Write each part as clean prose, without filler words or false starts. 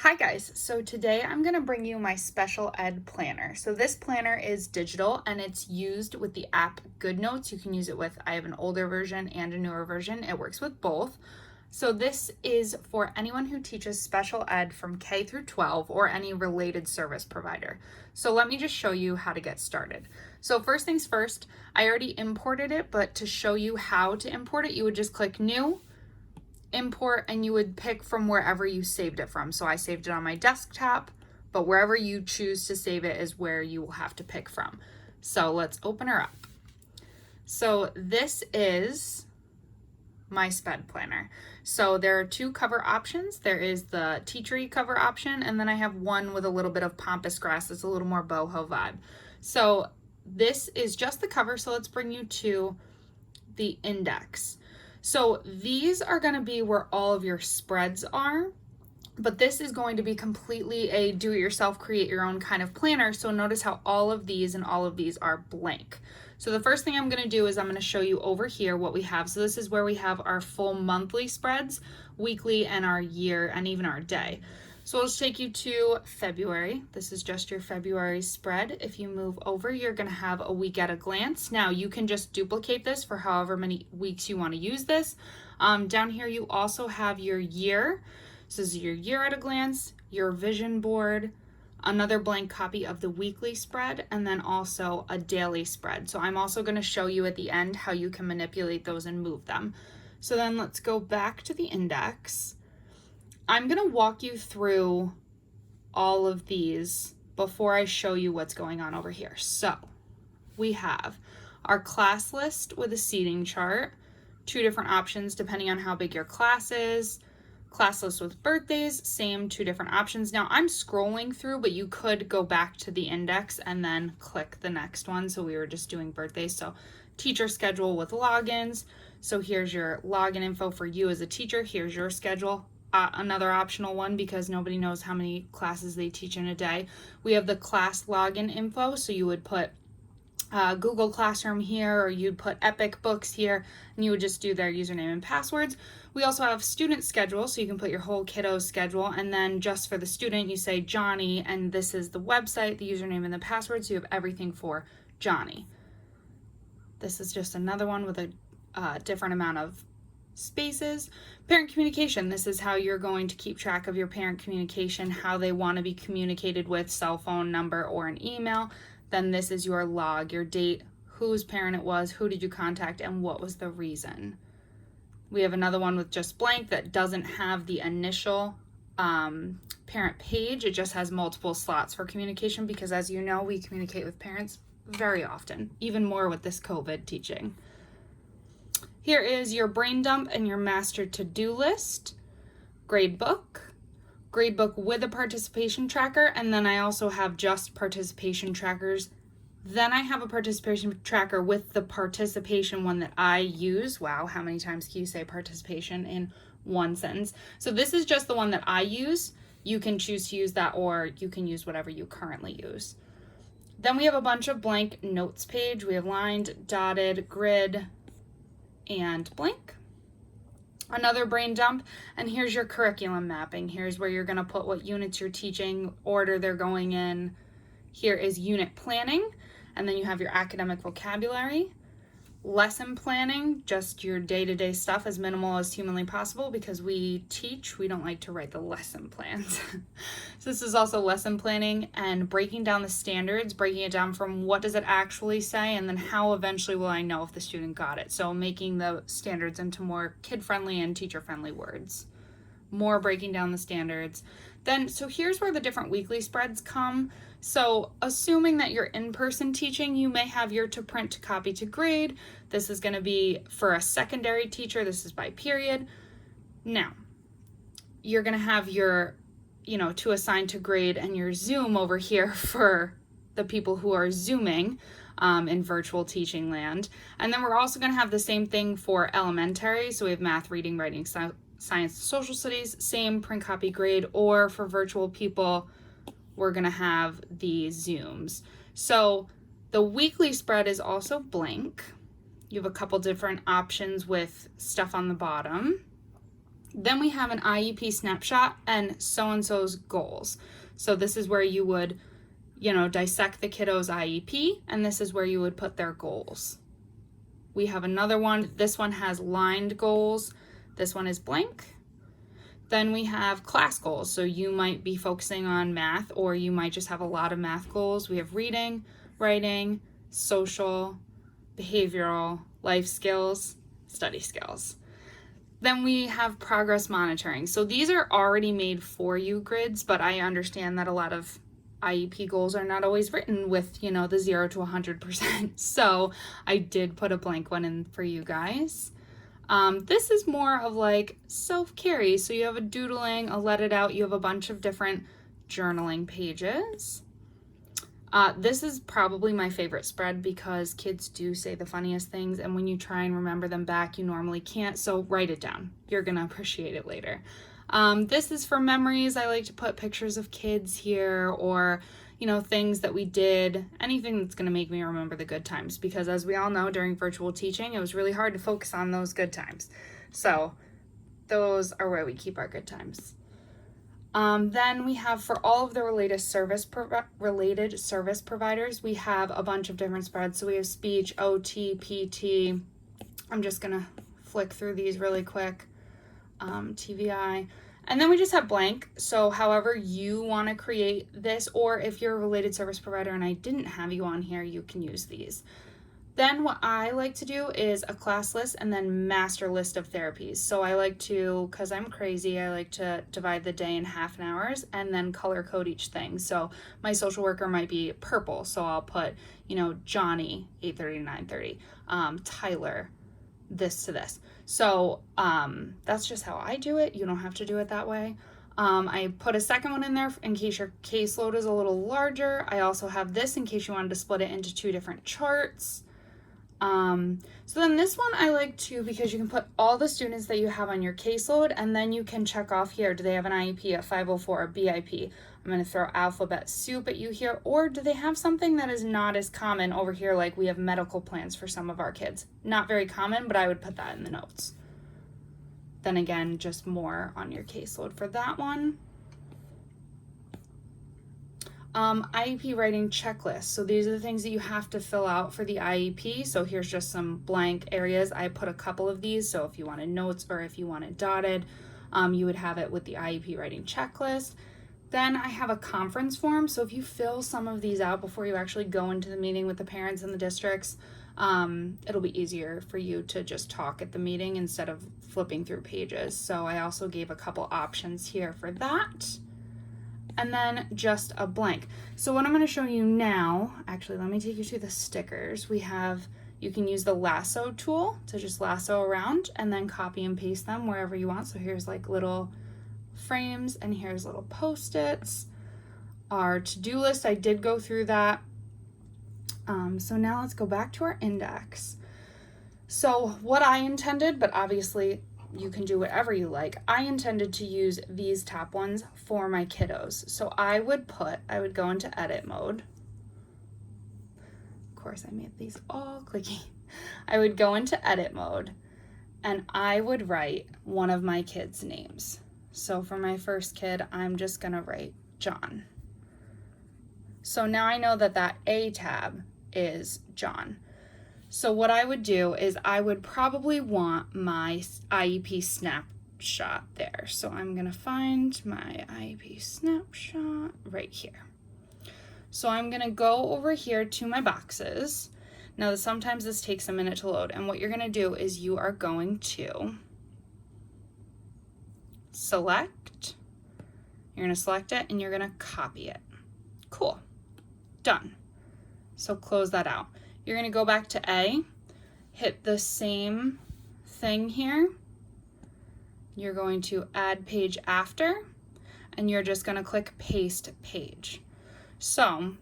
Hi guys, so today I'm going to bring you my special ed planner. So this planner is digital and it's used with the app Goodnotes. You can use it with, I have an older version and a newer version. It works with both. So this is for anyone who teaches special ed from K through 12 or any related service provider. So let me just show you how to get started. So first things first, I already imported it, but to show you how to import it, you would just click New, import, and you would pick from wherever you saved it from. So I saved it on my desktop, but wherever you choose to save it is where you will have to pick from. So let's open her up. So this is my SPED planner. So there are two cover options. There is the teachery cover option, and then I have one with a little bit of pampas grass. It's a little more boho vibe. So this is just the cover. So let's bring you to the index. So these are going to be where all of your spreads are, but this is going to be completely a do-it-yourself, create your own kind of planner. So notice how all of these and all of these are blank. So the first thing I'm going to do is I'm going to show you over here what we have. So this is where we have our full monthly spreads, weekly, and our year, and even our day. So I'll just take you to February. This is just your February spread. If you move over, you're going to have a week at a glance. Now you can just duplicate this for however many weeks you want to use this. Down here, you also have your year. So this is your year at a glance, your vision board, another blank copy of the weekly spread, and then also a daily spread. So I'm also going to show you at the end how you can manipulate those and move them. So then let's go back to the index. I'm going to walk you through all of these before I show you what's going on over here. So we have our class list with a seating chart, two different options depending on how big your class is. Class list with birthdays, same, two different options. Now I'm scrolling through, but you could go back to the index and then click the next one. So we were just doing birthdays. So teacher schedule with logins. So here's your login info for you as a teacher. Here's your schedule. Another optional one because nobody knows how many classes they teach in a day. We have the class login info. So you would put Google Classroom here, or you'd put Epic Books here, and you would just do their username and passwords. We also have student schedule, so you can put your whole kiddo's schedule, and then just for the student, you say Johnny, and this is the website, the username, and the password, so you have everything for Johnny. This is just another one with a different amount of spaces. Parent communication, this is how you're going to keep track of your parent communication, how they want to be communicated with, cell phone number or an email. Then this is your log, your date, whose parent it was, who did you contact, and what was the reason. We have another one with just blank that doesn't have the initial parent page. It just has multiple slots for communication because, as you know, we communicate with parents very often, even more with this COVID teaching. Here is your brain dump and your master to-do list, gradebook with a participation tracker, and then I also have just participation trackers. Then I have a participation tracker with the participation one that I use. Wow, how many times can you say participation in one sentence? So this is just the one that I use. You can choose to use that, or you can use whatever you currently use. Then we have a bunch of blank notes page. We have lined, dotted, grid, and blank. Another brain dump, and here's your curriculum mapping. Here's where you're going to put what units you're teaching, order they're going in. Here is unit planning, and then you have your academic vocabulary. Lesson planning, just your day-to-day stuff, as minimal as humanly possible, because we teach, we don't like to write the lesson plans. So this is also lesson planning and breaking down the standards, breaking it down from what does it actually say, and then how eventually will I know if the student got it. So making the standards into more kid-friendly and teacher-friendly words. More breaking down the standards. Then, so here's where the different weekly spreads come. So assuming that you're in-person teaching, you may have your to print, to copy, to grade. This is going to be for a secondary teacher. This is by period. Now, you're going to have your, to assign to grade and your Zoom over here for the people who are Zooming in virtual teaching land. And then we're also going to have the same thing for elementary. So we have math, reading, writing, science, social studies, same print, copy, grade, or for virtual people, we're going to have the Zooms. So the weekly spread is also blank. You have a couple different options with stuff on the bottom. Then we have an IEP snapshot and so-and-so's goals. So this is where you would, dissect the kiddo's IEP, and this is where you would put their goals. We have another one. This one has lined goals. This one is blank. Then we have class goals. So you might be focusing on math, or you might just have a lot of math goals. We have reading, writing, social, behavioral, life skills, study skills. Then we have progress monitoring. So these are already made for you grids, but I understand that a lot of IEP goals are not always written with, the 0 to 100%. So I did put a blank one in for you guys. This is more of like self-carry. So you have a doodling, a let it out. You have a bunch of different journaling pages. This is probably my favorite spread because kids do say the funniest things, and when you try and remember them back, you normally can't, so write it down. You're gonna appreciate it later. This is for memories. I like to put pictures of kids here, or, things that we did, anything that's gonna make me remember the good times, because as we all know, during virtual teaching, it was really hard to focus on those good times. So those are where we keep our good times. Then we have, for all of the related service providers, we have a bunch of different spreads. So we have speech, OT, PT. I'm just gonna flick through these really quick. TVI. And then we just have blank. So however you want to create this, or if you're a related service provider and I didn't have you on here, you can use these. Then what I like to do is a class list and then master list of therapies. So I like to, because I'm crazy, I like to divide the day in half an hours and then color code each thing. So my social worker might be purple. So I'll put, Johnny, 8:30 to 9:30, Tyler, this to this. So that's just how I do it. You don't have to do it that way. I put a second one in there in case your caseload is a little larger. I also have this in case you wanted to split it into 2 different charts. So then this one I like too, because you can put all the students that you have on your caseload, and then you can check off here, do they have an IEP, a 504, a BIP? I'm going to throw alphabet soup at you here, or do they have something that is not as common over here, like we have medical plans for some of our kids? Not very common, but I would put that in the notes. Then again, just more on your caseload for that one. IEP writing checklist. So these are the things that you have to fill out for the IEP. So here's just some blank areas. I put a couple of these. So if you wanted notes or if you wanted dotted, you would have it with the IEP writing checklist. Then I have a conference form. So if you fill some of these out before you actually go into the meeting with the parents and the districts, it'll be easier for you to just talk at the meeting instead of flipping through pages. So I also gave a couple options here for that. And then just a blank. So what I'm going to show you now, actually, let me take you to the stickers. You can use the lasso tool to just lasso around and then copy and paste them wherever you want. So here's like little frames and here's little Post-its. Our to-do list, I did go through that. So now let's go back to our index. So what I intended, but obviously you can do whatever you like. I intended to use these top ones for my kiddos. So I would go into edit mode. Of course, I made these all clicky. I would go into edit mode and I would write one of my kids' names. So for my first kid, I'm just gonna write John. So now I know that that A tab is John. So what I would do is I would probably want my IEP snapshot there. So I'm going to find my IEP snapshot right here. So I'm going to go over here to my boxes. Now sometimes this takes a minute to load, and what you're going to do is you are going to select, you're going to select it and you're going to copy it. Cool. Done. So close that out. You're going to go back to A, hit the same thing here. You're going to add page after, and you're just going to click paste page. So,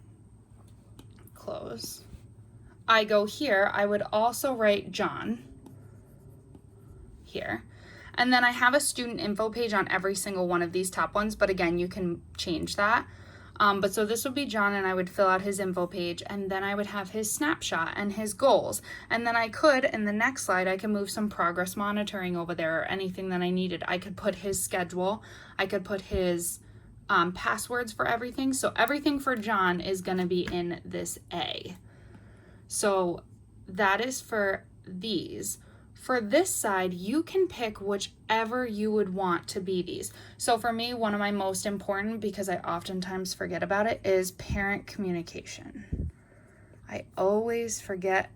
close. I go here. I would also write John here. And then I have a student info page on every single one of these top ones, but again, you can change that. But so this would be John, and I would fill out his info page, and then I would have his snapshot and his goals. And then I could, in the next slide, I can move some progress monitoring over there or anything that I needed. I could put his schedule. I could put his passwords for everything. So everything for John is going to be in this A. So that is for these. For this side, you can pick whichever you would want to be these. So for me, one of my most important, because I oftentimes forget about it, is parent communication. I always forget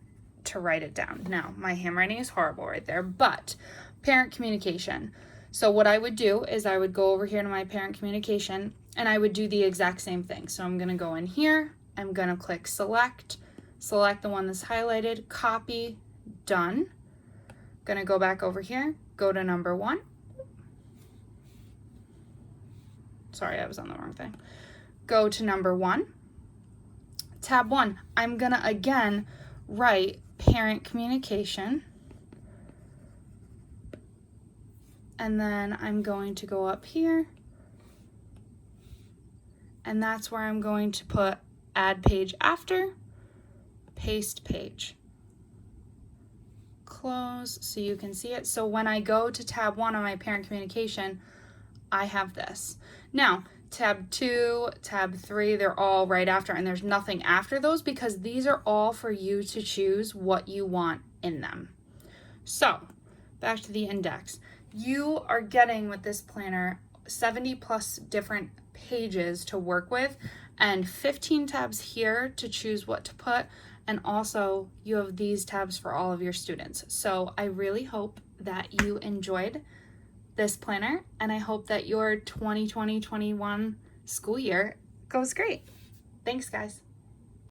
to write it down. Now, my handwriting is horrible right there, but parent communication. So what I would do is I would go over here to my parent communication and I would do the exact same thing. So I'm going to go in here, I'm going to click select the one that's highlighted, copy, done. Gonna go back over here, go to number 1. Sorry, I was on the wrong thing. Go to number 1. Tab 1, I'm gonna again write parent communication. And then I'm going to go up here. And that's where I'm going to put add page after, paste page. Close so you can see it. So when I go to tab 1 on my parent communication, I have this. Now, tab 2, tab 3, they're all right after, and there's nothing after those because these are all for you to choose what you want in them. So, back to the index. You are getting with this planner 70 plus different pages to work with and 15 tabs here to choose what to put. And also you have these tabs for all of your students. So I really hope that you enjoyed this planner and I hope that your 2020-21 school year goes great. Thanks, guys.